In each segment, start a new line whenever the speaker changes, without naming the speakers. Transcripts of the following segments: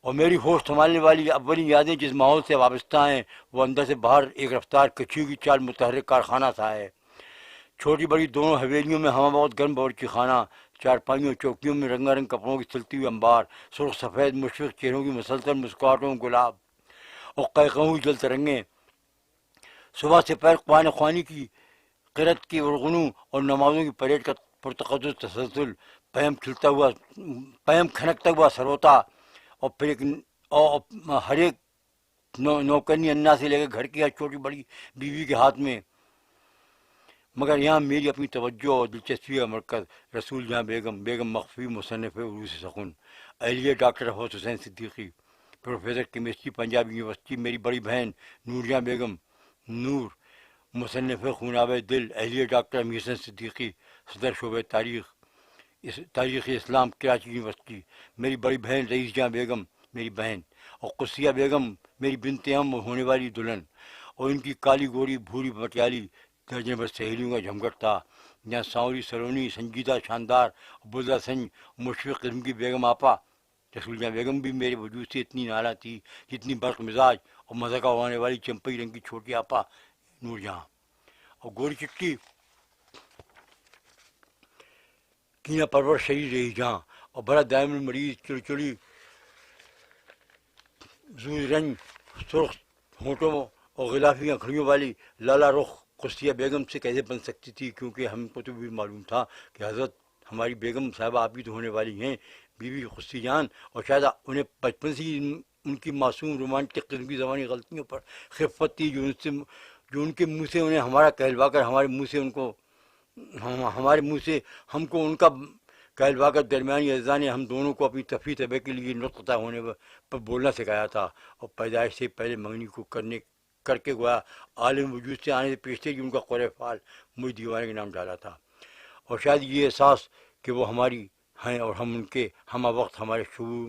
اور میری ہوش سنبھالنے والی اولین یادیں جس ماحول سے وابستہ ہیں وہ اندر سے باہر ایک رفتار کچھی کی چال متحرک کارخانہ سا ہے۔ چھوٹی بڑی دونوں حویلیوں میں ہوا بہت گرم باورچی خانہ، چارپائیوں چوکیوں میں رنگا رنگ کپڑوں کی چلتی ہوئی انبار، سرخ سفید مشفق چہروں کی مسلسل مسکراہٹوں گلاب اور قہقہوں کی جل ترنگیں، صبح سے پیر قوان خوانی کی قرت کی ارغنو اور نمازوں کی پریڈ کا پرتقدس تسلسل، پیم کھنکتا ہوا سروتا، اور پھر اور ہر ایک نوکرنی انا سے لے کے گھر کی ہر چھوٹی بڑی بیوی کے ہاتھ میں۔ مگر یہاں میری اپنی توجہ اور دلچسپی کا مرکز رسول جہاں بیگم مخفی مصنف عروس سخن، اہلیہ doctor Hussain Siddiqui, professor chemistry Punjab university, میری بڑی بہن نور جہاں بیگم نور، مصنف خوناب دل، اہلیہ ڈاکٹر امیر حسین صدیقی، صدر شعبہ تاریخ اسلام کراچی یونیورسٹی، میری بڑی بہن رئیس جہاں بیگم میری بہن، اور قصیہ بیگم میری بنت ہم ہونے والی دلہن، اور ان کی کالی گوری بھوری پٹیالی درجن بھر سہیلیوں کا جھمگٹ تھا، جہاں سانوری سلونی سنجیدہ شاندار بلدہ سنج مشفق قسم کی بیگم آپا رسول جہاں بیگم بھی میرے وجود سے اتنی نالا تھی جتنی برق مزاج اور مذہقہ اڑانے والی چمپئی رنگ کی چھوٹی آپا نور جہاں، اور گوری چٹی کینہ پرور شریر رہی جہاں، اور بڑا دائم المریض چڑچڑی زوز رنج سرخ ہونٹوں اور غلافی آنکھڑیوں والی لالا رخ قصیہ بیگم سے کیسے بن سکتی تھی، کیونکہ ہم کو تو بھی معلوم تھا کہ حضرت ہماری بیگم صاحبہ آپ کی تو ہونے والی ہیں بیوی خصوصی جان، اور شاید انہیں بچپن سے ہی ان کی معصوم رومانٹک قسم کی زبانی غلطیوں پر خفت تھی جو ان کے منہ سے انہیں ہمارا کہلوا کر ہمارے منہ سے ہم کو ان کا کہلوا کر درمیانی اجزاء نے ہم دونوں کو اپنی تفریح طبع کے لیے نطق طے ہونے پر بولنا سکھایا تھا، اور پیدائش سے پہلے منگنی کو کر کے گویا عالم وجود سے آنے سے پیشتے ہی ان کا قرے فعال مجھ دیوانے کے نام ڈالا تھا، اور شاید یہ احساس کہ وہ ہماری ہیں اور ہم ان کے ہمہ وقت ہمارے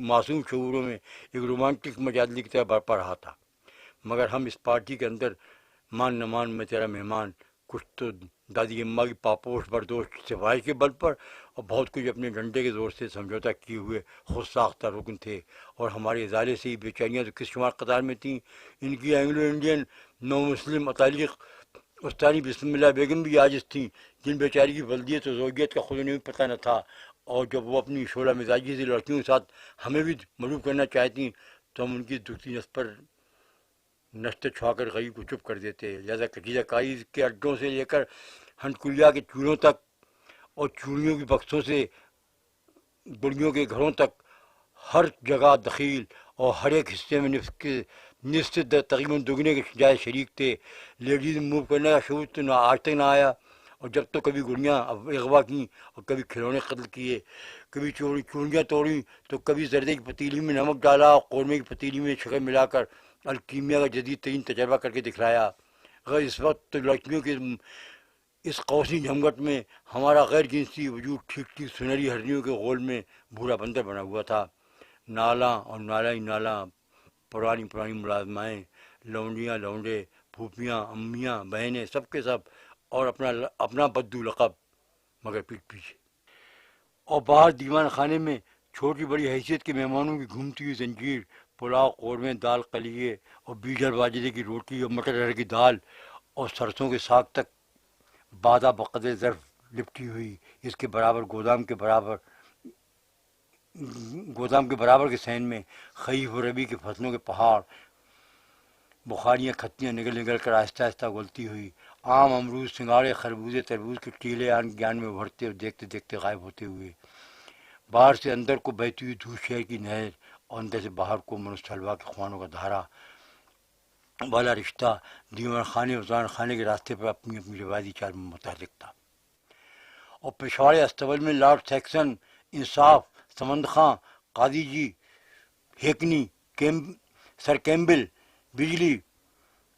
معصوم شعوروں میں ایک رومانٹک مجادلے کی طرح برپا رہا تھا۔ مگر ہم اس پارٹی کے اندر مان نہ مان میں تیرا مہمان، کچھ تو دادی اماں کی پاپوش بردوش سفارش کے بل پر، اور بہت کچھ اپنے ڈنڈے کے زور سے سمجھوتا کیے ہوئے خود ساختہ رکن تھے، اور ہمارے ازالے سے ہی بیچاریاں تو کس شمار قطار میں تھیں، ان کی اینگلو انڈین نو مسلم اتالیق استانی بسم اللہ بیگم بھی عاجز تھیں، جن بیچاری کی ولدیت و زوجیت کا خود انہیں بھی پتہ نہ تھا، اور جب وہ اپنی شعلہ مزاجی سے لڑکیوں کے ساتھ ہمیں بھی ملوف کرنا چاہتی تو ہم ان کی دکھتی نس پر نشتے چھوا کر غریب کو چپ کر دیتے، لہٰذا کچیزہ کاری کے اڈوں سے لے کر ہنڈکلیا کے چولہوں تک اور چوڑیوں کی بکسوں سے گڑیوں کے گھروں تک ہر جگہ دخیل اور ہر ایک حصے میں نصف سے تقریباً دگنے کے جائے شریک تھے۔ لیڈیز موو کرنے کا شعور تو آج تک نہ آیا، اور جب تو کبھی گڑیاں اغوا کیں اور کبھی کھلونے قتل کیے، کبھی چوڑیاں توڑیں تو کبھی زردے کی پتیلی میں نمک ڈالا اور قورمے کی پتیلی میں شکر ملا کر الکیمیا کا جدید ترین تجربہ کر کے دکھلایا۔ غیر اس وقت تو لڑکیوں کے اس قوسی جھمگٹ میں ہمارا غیر جنسی وجود ٹھیک سنہری ہرنیوں کے غول میں بھورا بندر بنا ہوا تھا۔ نالاں اور نالا ہی نالاں، پرانی ملازمائیں، لونڈیاں لونڈے، پھوپھیاں امیاں بہنیں، سب کے سب، اور اپنا بدو لقب مگر پیٹ پیچھے، اور باہر دیوان خانے میں چھوٹی بڑی حیثیت کے مہمانوں کی گھومتی ہوئی زنجیر، پلاؤ قورمے دال قلیے اور بیجر باجرے کی روٹی اور مٹر ارہر کی دال اور سرسوں کے ساگ تک بادہ بقدر ظرف لپٹی ہوئی، اس کے برابر گودام کے برابر کے صحن میں خریف و ربیع کے فصلوں کے پہاڑ، بخاریاں کھتیاں نگل کر آہستہ آہستہ اگلتی ہوئی، آم امرود سنگاڑے خربوزے تربوز کے ٹیلے گیان میں ابھرتے اور دیکھتے دیکھتے غائب ہوتے ہوئے، باہر سے اندر کو بہتی ہوئی دودھ شہر کی نہر اور اندر سے باہر کو منست حلوہ کے خوانوں کا دھارا والا رشتہ دیوان خانے اور زان خانے کے راستے پر اپنی اپنی روایتی چال میں متحرک تھا، اور پشاور استبل میں لارڈ سیکسن، انصاف، سمند خاں، قاضی جی، ہیکنی، سر کیمبل، بجلی،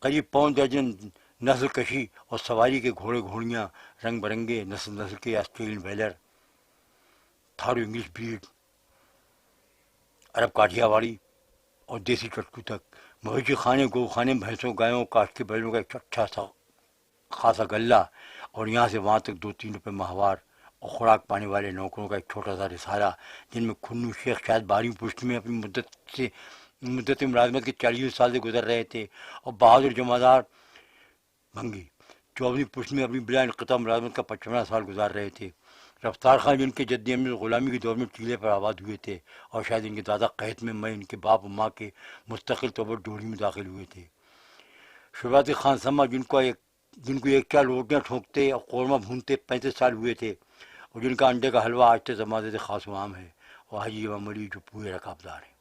قریب پون درجن نسل کشی اور سواری کے گھوڑے گھوڑیاں رنگ برنگے نسل کے Australian waler, thorough English breed, عرب کاٹھیا واڑی اور دیسی ٹٹکو تک، مویشی خانے، گو خانے، بھینسوں گایوں کاشت کے بیلوں کا ایک اچھا سا خاصا غلہ، اور یہاں سے وہاں تک 2-3 روپے ماہوار اور خوراک پانے والے نوکروں کا ایک چھوٹا سا رسالہ، جن میں کھنو شیخ شاید 12ویں پشت میں اپنی مدت ملازمت کے 40 سال سے گزر رہے تھے، اور بہادر جمعدار بھنگی 24ویں پشت میں اپنی بلا انقطاع ملازمت کا 55واں سال گزار رہے تھے۔ رفتار خان جن کے جد امجد غلامی کے دور میں ٹیلے پر آباد ہوئے تھے، اور شاید ان کے دادا قحط میں ان کے باپ و ماں کے مستقل طور پر ڈولی میں داخل ہوئے تھے۔ شروعاتی خان سما جن کو ایک چار روٹیاں ٹھونکتے اور قورمہ بھونتے 35 سال ہوئے تھے، اور جن کا انڈے کا حلوہ آج تک زمانے سے خاص و عام ہے، اور حاجی امام علی جو پورے رکابدار ہیں۔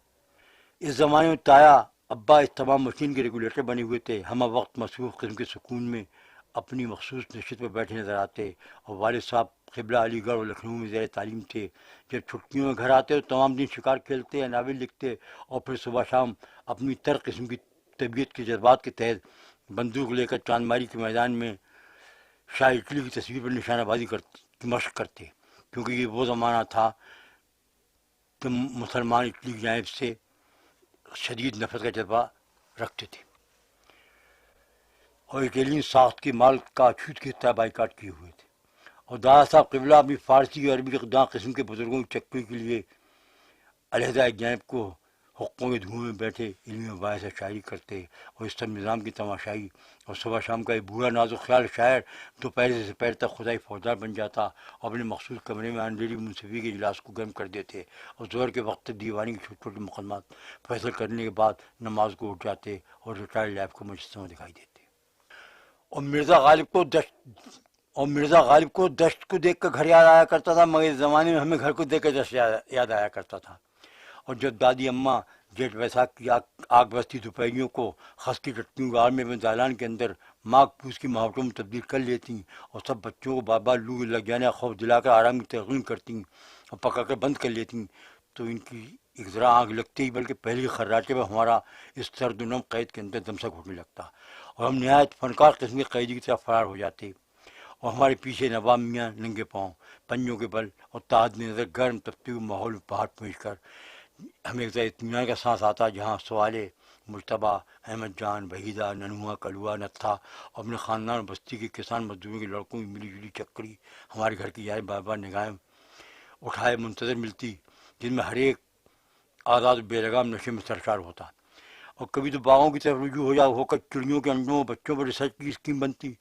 اس زمانے میں تایا ابا اس تمام مشین کے ریگولیٹر بنے ہوئے تھے، ہمہ وقت مصروف قسم کے سکون میں اپنی مخصوص نشست پر بیٹھے نظر آتے، اور والد صاحب قبلہ علی گڑھ اور لکھنؤ میں زیر تعلیم تھے۔ جب چھٹیوں میں گھر آتے تو تمام دن شکار کھیلتے یا ناول لکھتے، اور پھر صبح شام اپنی تر قسم کی طبیعت کے جذبات کے تحت بندوق لے کر چاند ماری کے میدان میں شاہ اٹلی کی تصویر پر نشانہ بازی کی مشق کرتے، کیونکہ یہ وہ زمانہ تھا کہ مسلمان اٹلی کی جانب سے شدید نفرت کا جذبہ رکھتے تھے، اور اٹیلین ساخت کے مال کا اچھوت کی طرح بائیکاٹ کیے ہوئے تھے، اور دادا صاحب قبلہ اپنی فارسی اور عربی اقدام قسم کے بزرگوں کی چکری کے لیے علیحدہ ایک جانب کو حقوں کے دھوئیں میں بیٹھے علمی مباحث سے شاعری کرتے، اور اس طرح نظام کی تماشائی، اور صبح شام کا ایک بوڑھا نازک خیال شاعر دوپہر سے دوپہر تک خدائی فوجدار بن جاتا، اور اپنے مخصوص کمرے میں اندھیری منصفی کے اجلاس کو گرم کر دیتے، اور ظہر کے وقت تک دیوانی کے چھوٹے چھوٹے مقدمات فیصل کرنے کے بعد نماز کو اٹھ جاتے اور ریٹائرڈ لائف کو مجسمہ دکھائی دیتے۔ اور مرزا غالب کو دشت کو دیکھ کر گھر یاد آیا کرتا تھا، مگر اس زمانے میں ہمیں گھر کو دیکھ کر دشت یاد آیا کرتا تھا۔ اور جب دادی اماں جیٹھ ویساکھ کی آگ بستی دوپہریوں کو خس کی ٹٹیوں گار میں اپنے دالان کے اندر ماغ پوس کی مہاوٹوں میں تبدیل کر لیتیں، اور سب بچوں کو بار بار لو لگ جانے کا خوف دلا کر آرام کی تلقین کرتیں اور پکڑ کر بند کر لیتیں، تو ان کی ایک ذرا آنکھ لگتے ہی بلکہ پہلی خراٹے پر ہمارا اس سرد و نم قید کے اندر دم سا گھٹنے لگتا، اور ہم نہایت فنکار قسم کے قیدی کی طرف فرار ہو جاتے، اور ہمارے پیچھے نواب میاں ننگے پاؤں پنجوں کے بل اور تحت نظر گرم تپتے ہوئے ماحول میں پہاڑ پہنچ کر ہمیں ایک اطمینان کا سانس آتا، جہاں سوالے مجتبیٰ، احمد جان، وحیدہ، ننھوا، کلوا، نتھا اور اپنے خاندان اور بستی کے کسان مزدوروں کے لڑکوں کی ملی جلی چکری ہمارے گھر کی جانب بار بار نگاہیں اٹھائے منتظر ملتی، جن میں ہر ایک آزاد بے لگام نشے میں سرشار ہوتا، اور کبھی تو باغوں کی طرف رجوع ہو کر چڑیوں کے انڈوں اور بچوں پر ریسرچ کی اسکیم بنتی،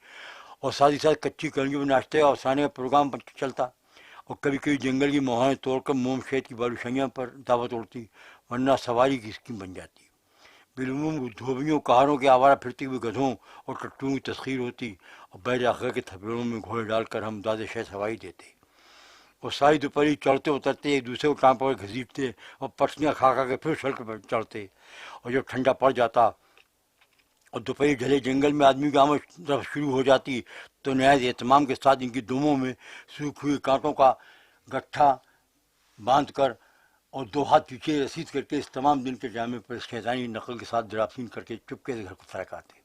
اور ساتھ ہی ساتھ کچی کلیوں میں ناشتے اور افسانے کا پروگرام چلتا، اور کبھی کبھی جنگل کی موہائیں توڑ کر موم شہد کی بالوشیاں پر دعوت اڑتی، ورنہ سواری کی اسکیم بن جاتی۔ بالعموم دھوبیوں کہاروں کے آوارہ پھرتے ہوئے گدھوں اور ٹٹوؤں کی تسخیر ہوتی، اور بحر اخگر کے تھپیڑوں میں گھوڑے ڈال کر ہم داد شہ سوائی دیتے، اور ساری دوپہری چڑھتے اترتے ایک دوسرے کو ٹانگ پکڑ گھسیٹتے اور پٹیاں کھا کھا کے پھر سڑک پر چڑھتے، اور جب ٹھنڈا پڑ جاتا اور دوپہر ڈھلے جنگل میں آدمی کی آمد رفت شروع ہو جاتی، تو نہایت اہتمام کے ساتھ ان کی دوموں میں سوکھ ہوئے کانٹوں کا گٹھا باندھ کر اور 2 ہاتھ پیچھے رسید کر کے اس تمام دن کے جامع پر شیطانی نقل کے ساتھ جراثیم کر کے چپکے سے گھر کو ترک آتے،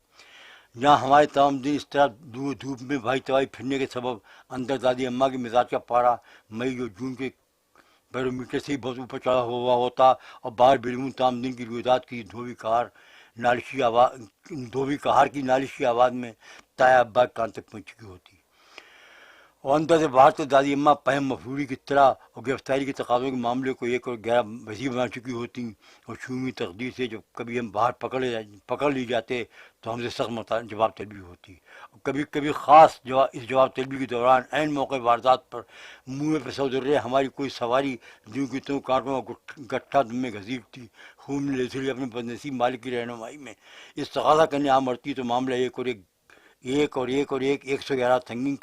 جہاں ہمارے تمام دن اس طرح دھوپ میں بھائی تباہی پھرنے کے سبب اندر دادی اماں کے مزاج کا پارا مئی اور جون کے بیرو میٹر سے ہی بہت اوپر چڑھا ہوا ہوتا، اور باہر بالکل تمام دن کی رویداد کی دھوبی کہار کی نالشی آواز میں تایا ابا کان تک پہنچ چکی ہوتی، اور اندر سے باہر تک دادی اماں پہم مفروری کی طرح اور گرفتاری کے تقاضوں کے معاملے کو ایک اور گہرا وسیع بنا چکی ہوتی، اور شومی تقدیر سے جب کبھی ہم باہر پکڑ لی جاتے تو ہم سے سخت جواب طلبی ہوتی، اور کبھی کبھی خاص اس جواب طلبی کے دوران عین موقع واردات پر منہ پہ سودرے ہماری کوئی سواری جوں کی توں کانٹوں کا گٹھا دم میں گھسیٹتی، خوب نے لیسڑی اپنے بدنصیب مالک کی رہنمائی میں اس تقاضا کرنے آ مرتی، تو معاملہ ایک 111 سنگین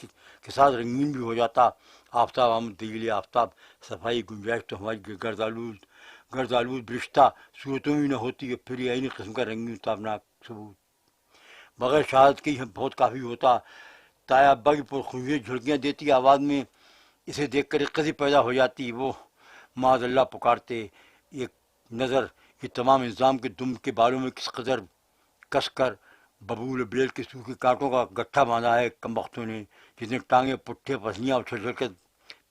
کے ساتھ رنگین بھی ہو جاتا۔ آفتاب آمد دلیل آفتاب صفائی گنجائش تو ہماری گردآلود برشتہ صورتوں میں نہ ہوتی، اور پھر یہ عین قسم کا رنگین تابناک ثبوت بغیر شہادت کے ہی بہت کافی ہوتا۔ تایا ابا کی پرخروشیں جھڑکیاں دیتی آواز میں اسے دیکھ کر ایک قضی پیدا ہو جاتی، وہ معاذ اللہ پکارتے، ایک نظر یہ تمام انتظام کے دم کے بالوں میں کس قدر کس کر ببول بلیل کے سوکھے کانٹوں کا گٹھا باندھا ہے کم بختوں نے، جس نے ٹانگیں پٹھے پسلیاں اچھل چھل کر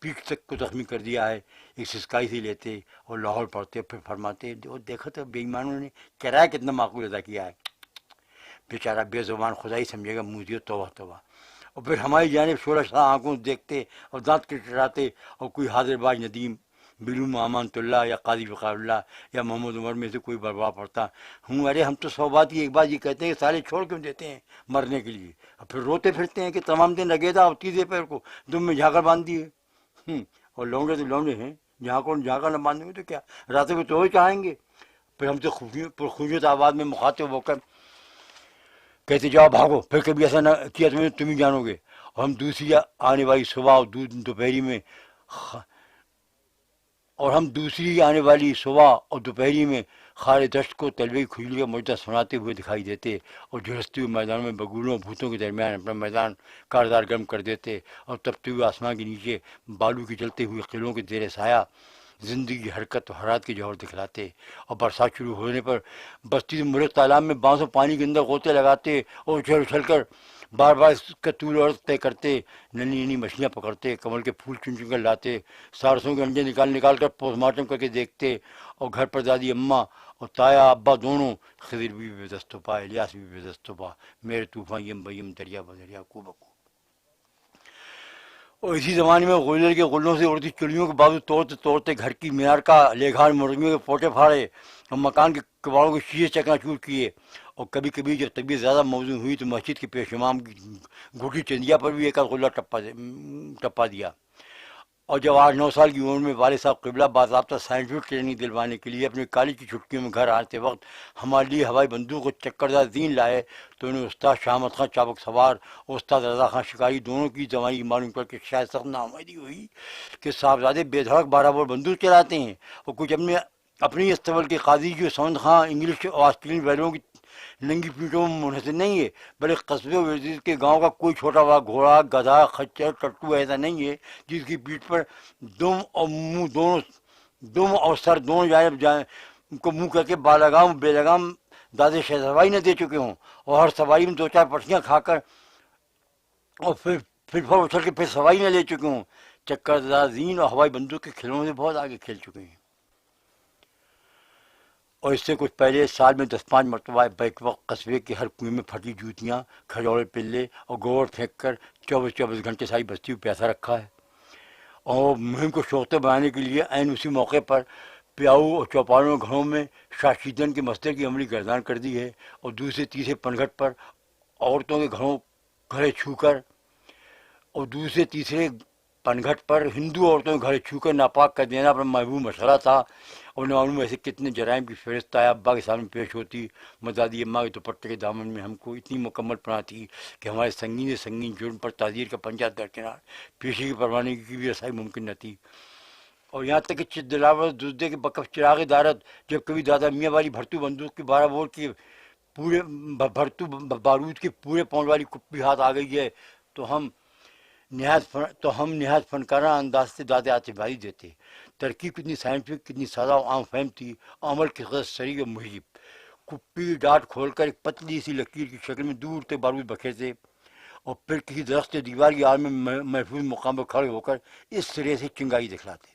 پیٹھ تک کو زخمی کر دیا ہے، ایک سسکائی سے لیتے اور لاہور پڑھتے، پھر فرماتے وہ دیکھو تو بے ایمانوں نے کرایہ کتنا معقول ادا کیا ہے، بیچارہ بے زبان خدا ہی سمجھے گا، موذیو توبہ توبہ، اور پھر ہماری جانب شعلہ شاہ آنکھوں سے دیکھتے اور دانت کٹکھٹاتے، اور کوئی حاضر باز ندیم بلوم امانت اللہ یا قاضی وقار اللہ یا محمد عمر میں سے کوئی برباد پڑتا ہوں، ارے ہم تو 100 بات کی ایک بات یہ کہتے ہیں کہ سارے چھوڑ کیوں دیتے ہیں مرنے کے لیے، اور پھر روتے پھرتے ہیں کہ تمام دن لگے تھا اور تیسرے پیر کو دم میں جھاکر باندھ دیے۔ اور لونڈے تو لونڈے ہیں، جھاکر نہ باندھیں گے تو کیا، راتوں کو تو ہی چاہیں گے۔ پھر ہم سے پرخشونت آواز میں مخاطب ہو کر کہتے جاؤ بھاگو، پھر کبھی ایسا نہ کیا تم ہی جانو گے۔ اور ہم دوسری آنے والی صبح اور دوپہری میں خار دشت کو طلبے کی کھجلی کا مجدہ سناتے ہوئے دکھائی دیتے، اور جھلستے ہوئے میدانوں میں بگولوں اور بھوتوں کے درمیان اپنا میدان کاردار گرم کر دیتے، اور تپتے ہوئے آسمان کے نیچے بالو کے جلتے ہوئے قلعوں کے زیر سایہ زندگی کی حرکت و حرارت کے جوہر دکھلاتے، اور برسات شروع ہونے پر بستی سے ملک تالاب میں بانسوں پانی کے اندر غوطے لگاتے اور اچھل اچھل کر بار بار اس کا طول و عرض طے کرتے، ننھی ننھی مچھلیاں پکڑتے، کمل کے پھول چن چن کر لاتے، سارسوں کے انڈے نکال کر پوسٹ مارٹم کر کے دیکھتے، اور گھر پر دادی اماں اور تایا ابا دونوں، خضر بھی بے دست و پا، الیاس بھی بے دست و پا، میرے طوفان یم بیم دریا بدریا کو بکو۔ اور اسی زمانے میں غلر کے غلوں سے اڑتی چڑیوں کے بازو توڑتے توڑتے گھر کی مینار کا لےگھار مرغیوں کے پوٹے پھاڑے، اور مکان کے کباڑوں کے شیشے چکنا چور کیے، اور کبھی کبھی جب طبیعت زیادہ موزوں ہوئی تو مسجد کے پیش امام کی گھٹی چندیا پر بھی ایک آدھ غلہ ٹپا دیا۔ اور جب 8-9 سال کی عمر میں والد صاحب قبلہ باضابطہ سائنٹیفک ٹریننگ دلوانے کے لیے اپنے کالج کی چھٹیوں میں گھر آتے وقت ہمارے لیے ہوائی بندوق اور چکردار زین لائے تو انہیں استاد شاہ احمد خان چابک سوار اور استاد رضا خان شکاری دونوں کی زمانے معلوم کر کے شاید سخت ناامیدی ہوئی کہ صاحبزادے بے دھڑک 12 بور بندوق چلاتے ہیں، اور کچھ اپنی استبل کے قاضی جو سوند خان انگلش اور آسٹریلین ویلوں کی ننگی پیٹوں میں منحصر نہیں ہے، بلکہ قصبے و وزیر کے گاؤں کا کوئی چھوٹا بڑا گھوڑا گدھا خچر ٹٹو ایسا نہیں ہے جس کی پیٹھ پر دم اور سر دونوں جانب کو منہ کر کے بالگام بے لگام دادے شہ سواری نہ دے چکے ہوں، اور ہر سواری میں 2-4 پٹیاں کھا کر اور پھر اچھل کے پھر سواری نہ لے چکے ہوں، چکردار زین اور ہوائی بندوق کے کھلونے سے بہت آگے کھیل چکے ہیں۔ اور اس سے کچھ پہلے سال میں 10-5 مرتبہ بیک وقت قصبے کے ہر کنویں میں پھٹی جوتیاں، کھجورے پلے اور گوبر پھینک کر 24 گھنٹے ساری بستی کو پیاسا رکھا ہے، اور مہم کو شوقتے بنانے کے لیے عین اسی موقع پر پیاؤ اور چوپالوں گھروں میں شاشیدن کے مسئلے کی عملی گردان کر دی ہے، اور دوسرے تیسرے پنگھٹ پر عورتوں کے گھڑے چھو کر ہندو عورتوں کے گھڑے چھو کر ناپاک کر دینا اپنا محبوب مشغلہ تھا، اور نہ معلوم ایسے کتنے جرائم کی فہرست طایا ابا کے سامنے پیش ہوتی، مدادی اماں کے دوپٹے کے دامن میں ہم کو اتنی مکمل پناہ تھی کہ ہمارے سنگین سے سنگین جرم پر تعزیر کا پنجہ درکنار پیشے کی پروانگی کی بھی رسائی ممکن نہ تھی۔ اور یہاں تک کہ چت دلاور دزدے کے بکف چراغ دارت جب کبھی دادا میاں والی بھرتو بندوق کی 12 بور کی پورے بھرتو بارود کے پورے پاؤنڈ والی کپی ہاتھ آ گئی ہے تو ہم نہایت فنکارانہ انداز سے دادے آتشبازی دیتے۔ ترکیب کتنی سائنٹیفک، کتنی سادہ و عام فہم تھی، عمل کی قدر سریع و مہیب۔ کپی کی ڈاٹ کھول کر ایک پتلی سی لکیر کی شکل میں دور تک بارود بکھیرتے، اور پھر کسی درخت یا دیوار کی آڑ میں محفوظ مقام پر کھڑے ہو کر اس سرے سے چنگائی دکھلاتے،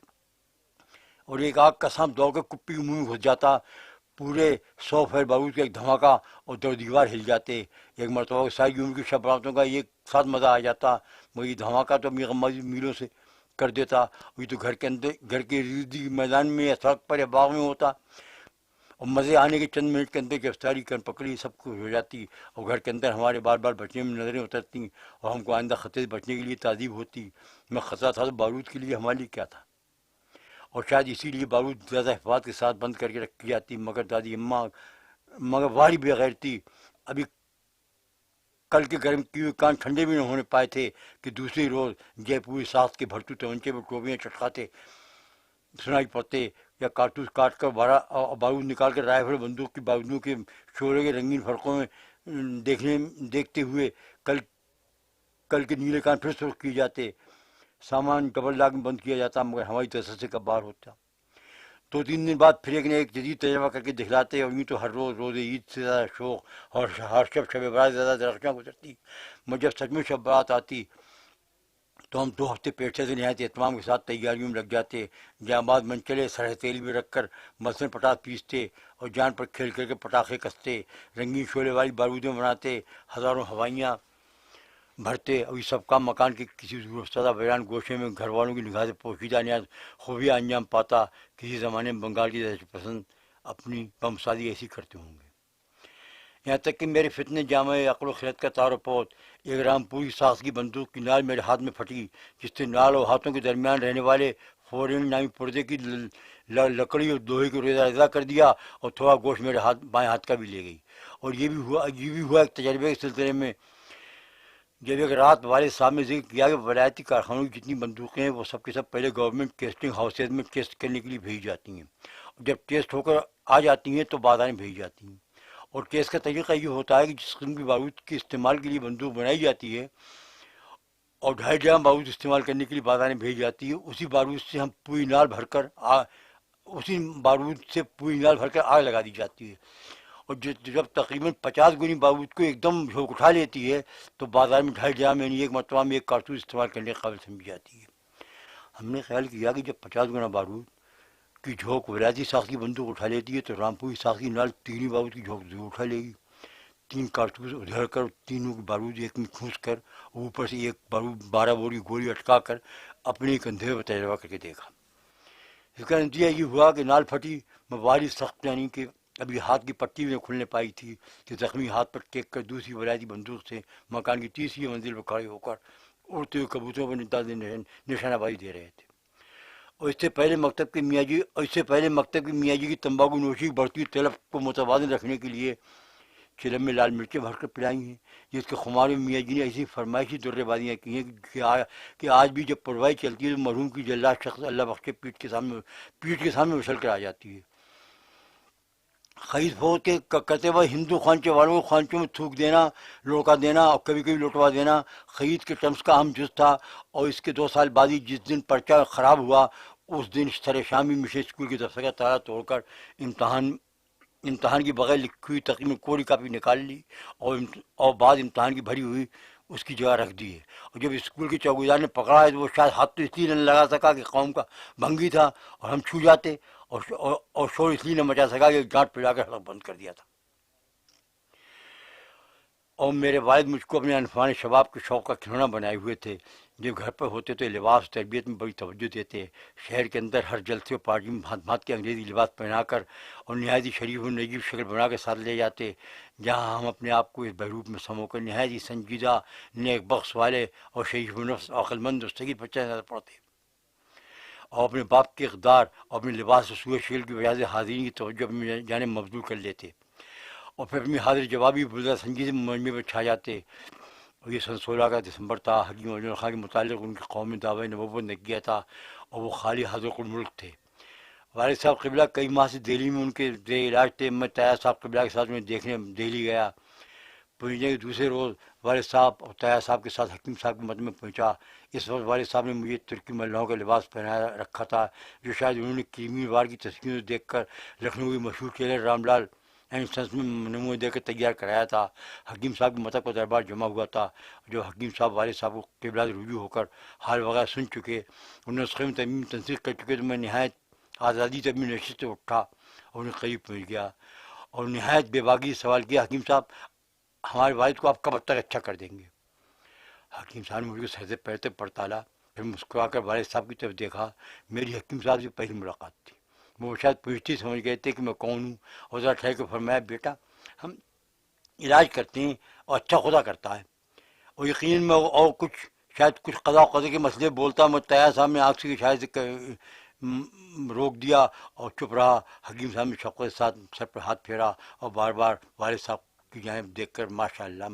اور ایک آگ کا سانپ دوڑ کر کپی کے منہ میں گھس جاتا، پورے 100 پھیل بارود کا ایک دھماکہ اور در دیوار ہل جاتے۔ ایک مرتبہ ساری عمر کی شب راتوں کا ایک ساتھ مزہ آ جاتا، مگر یہ دھماکہ تو اپنی غمازی میلوں سے کر دیتا، یہ تو گھر کے ریزی میدان میں یا سڑک پر یا باغ میں ہوتا، اور مزے آنے کے چند منٹ کے اندر گرفتاری کر پکڑی سب کچھ ہو جاتی، اور گھر کے اندر ہمارے بار بار بچنے میں نظریں اترتی، اور ہم کو آئندہ خطرے سے بچنے کے لیے تعذیب ہوتی۔ میں خطرہ تھا تو بارود کے لیے ہمارے لیے کیا تھا، اور شاید اسی لیے بارود زیادہ حفاظت کے ساتھ بند کر کے رکھی جاتی، مگر دادی اماں واری بغیر تھی، ابھی کل کے گرم کیے ہوئے کان ٹھنڈے بھی نہ ہونے پائے تھے کہ دوسری روز جے پوری ساخت کے بھرتو تونچے میں ٹوپیاں چٹکاتے سنائی پڑتے، یا کارتوس کاٹ کر بارود نکال کر رائفل بندوق کی بارودوں کے شعلے کے رنگین فرقوں میں دیکھتے ہوئے کل کے نیلے کان پھر سرخ کیے جاتے، سامان ڈبل لاک میں بند کیا جاتا، مگر ہماری تسلسل کا بار ہوتا۔ 2-3 دن بعد پھر ایک جدید تجربہ کر کے دکھلاتے، اور یوں تو ہر روز عید سے زیادہ شوق اور ہر شب برات زیادہ درخشاں گزرتی، مگر جب سچ میں شب برات آتی تو ہم 2 ہفتے پیچھے سے نہایت اہتمام کے ساتھ تیاریوں میں لگ جاتے، جہاں بعد منچلے سرح تیل میں رکھ کر مثلاً پٹاخ پیستے، اور جان پر کھیل کر کے پٹاخے کستے، رنگین شعلے والی بارودیں بناتے، ہزاروں ہوائیاں بھرتے، اور یہ سب کام مکان کے کسی افتادہ ویران گوشے میں گھر والوں کی نگاہ سے پوشیدہ نیاز خوبیاں انجام پاتا کسی زمانے میں بنگال کی دہشت پسند اپنی بمسازی ایسی کرتے ہوں گے. یہاں تک کہ میرے فتنے جامع عقل و خرد کا تار و پود ایک رامپوری ساخت کی بندوق کی نال میرے ہاتھ میں پھٹی، جس سے نال اور ہاتھوں کے درمیان رہنے والے فورین نامی پردے کی لکڑی اور لوہے کو ریزہ ریزہ کر دیا، اور تھوڑا گوشت میرے بائیں ہاتھ کا بھی لے گئی. اور یہ بھی ہوا ایک تجربے کے سلسلے میں، جب ایک رات والد صاحب نے ذکر کیا کہ ولایتی کارخانوں کی جتنی بندوقیں ہیں وہ سب کے سب پہلے گورنمنٹ ٹیسٹنگ ہاؤسز میں ٹیسٹ کرنے کے لیے بھیجی جاتی ہیں، اور جب ٹیسٹ ہو کر آ جاتی ہیں تو بازار میں بھیجی جاتی ہیں. اور ٹیسٹ کا طریقہ یہ ہوتا ہے کہ جس قسم کی بارود کے استعمال کے لیے بندوق بنائی جاتی ہے اور 2.5 بارود استعمال کرنے کے لیے بازار میں بھیجی جاتی ہے، اسی بارود سے پوری نال بھر کر آگ لگا دی جاتی ہے. اور جب تقریباً 50 گنی بارود کو ایک دم جھونک اٹھا لیتی ہے تو بازار میں 2.5 یعنی ایک مرتبہ میں ایک کارتوس استعمال کرنے کے قابل سمجھی جاتی ہے. ہم نے خیال کیا کہ جب 50 گنا بارود کی جھونک ولایتی ساخت کی بندوق اٹھا لیتی ہے تو رامپوری ساخت کی نال 3 بارود کی جھونک ضرور اٹھا لے گی. 3 کارتوس ادھر کر تینوں کی بارود ایک میں ٹھونس کر اوپر سے ایک بارود 12 بور کی گولی اٹکا کر اپنے کندھے پر تجربہ کر کے دیکھا. اس کا نتیجہ یہ ہوا کہ نال پھٹی، میں باری سخت یعنی کہ ابھی ہاتھ کی پٹی بھی کھلنے پائی تھی کہ زخمی ہاتھ پر ٹیک کر دوسری ولایتی بندوق سے مکان کی تیسری منزل پر کھڑے ہو کر اڑتے ہوئے کبوتروں پر نشانہ بازی دے رہے تھے. اور اس سے پہلے مکتب کے میاں جی کی تمباکو نوشی کی بڑھتی طلب کو متوازن رکھنے کے لیے چلم میں لال مرچیں بھر کر پلائی ہیں، جس کے خمار میں میاں جی نے ایسی فرمائشی درے بازیاں کی ہیں کہ آج بھی جب پروائی چلتی ہے تو مرحوم کی جلاد شخص اللہ بخشے پیٹ کے سامنے اچھل کر آ جاتی ہے. خرید فروخت کے کرتے ہوئے ہندو خوانچے والوں کو خوانچوں میں تھوک دینا، لڑکا دینا اور کبھی کبھی لوٹوا دینا خرید کے ٹرمس کا اہم جز تھا. اور اس کے 2 سال بعد ہی جس دن پرچہ خراب ہوا اس دن سر شامی مجھے اسکول کے دفتر کا تالا توڑ کر امتحان کی بغیر لکھی ہوئی تقریباً کوری کاپی نکال لی اور بعد امتحان کی بھری ہوئی اس کی جگہ رکھ دی ہے. اور جب اسکول کے چوکیدار نے پکڑا ہے تو وہ شاید ہاتھ تو اس لیے نہ لگا سکا کہ قوم کا بھنگی تھا اور ہم چھو جاتے، اور شور اس لیے نہ مچا سکا کہ ڈانٹ پلا کر حلق بند کر دیا تھا. اور میرے والد مجھ کو اپنے انفان شباب کے شوق کا کھلونا بنائے ہوئے تھے. جب گھر پر ہوتے تو لباس تربیت میں بڑی توجہ دیتے. شہر کے اندر ہر جلسے اور پارٹی میں بھانت بھانت کے انگریزی لباس پہنا کر اور نہایت شریف و نجیب شکل بنا کے ساتھ لے جاتے، جہاں ہم اپنے آپ کو اس بحروپ میں سمو کر نہایت سنجیدہ، نیک بخش والے اور شریف النفس عقل مند اور صحیح بچہ نظر پڑتے، اور اپنے باپ کے اقدار اور اپنے لباس و سوئے شکل کی وجہ سے حاضرین کی توجہ اپنی جانب مبذول کر لیتے، اور پھر اپنی حاضر جوابی بلدہ سنجیدگی مجمے پر چھا جاتے. اور یہ سن 16 کا دسمبر تھا. حکیم علی خان کے متعلق ان کی قوم نے دعوی نبوت نے کیا تھا اور وہ خالی حاضر الملک تھے. والد صاحب قبلہ کئی ماہ سے دہلی میں ان کے زیر علاج تھے. میں طیار صاحب قبلہ کے ساتھ انہیں دیکھنے دہلی گیا. پہنچنے کے دوسرے روز والد صاحب اور طیار صاحب کے ساتھ حکیم صاحب کے مد میں پہنچا. اس وقت والد صاحب نے مجھے ترکی ملاحوں کا لباس پہنایا رکھا تھا جو شاید انہوں نے کریمی وار کی تصویروں دیکھ کر لکھنؤ کے مشہور ٹیلر رام لال اینڈ میں نمونے دے کر تیار کرایا تھا. حکیم صاحب کے مطلب کا دربار جمع ہوا تھا. جو حکیم صاحب والد صاحب کو قبلہ سے رجوع ہو کر حال وغیرہ سن چکے، انہیں نسخے میں ترمیم تنسیق کر چکے، تو میں نہایت آزادی سے اپنی نشست سے اٹھا اور انہیں قریب پہنچ گیا اور نہایت بے باکی سے سوال کیا، حکیم صاحب ہمارے والد کو آپ کب تک اچھا کر دیں گے؟ حکیم صاحب نے مجھ کو سر سے پیر تک پڑتالا، پھر مسکرا کر والد صاحب کی طرف دیکھا. میری حکیم صاحب سے پہلی ملاقات تھی. وہ شاید پوچھتی سمجھ گئے تھے کہ میں کون ہوں، اور ذرا ٹھہر کے فرمایا، بیٹا ہم علاج کرتے ہیں اور اچھا خدا کرتا ہے. اور یقیناً میں اور شاید کچھ قضا و قدر کے مسئلے بولتا. میں طیار صاحب نے آنکھ سے شاید روک دیا اور چپ رہا. حکیم صاحب نے شفقت کے ساتھ سر پر ہاتھ پھیرا اور بار بار والد صاحب کی جانب دیکھ کر ماشاء اللہ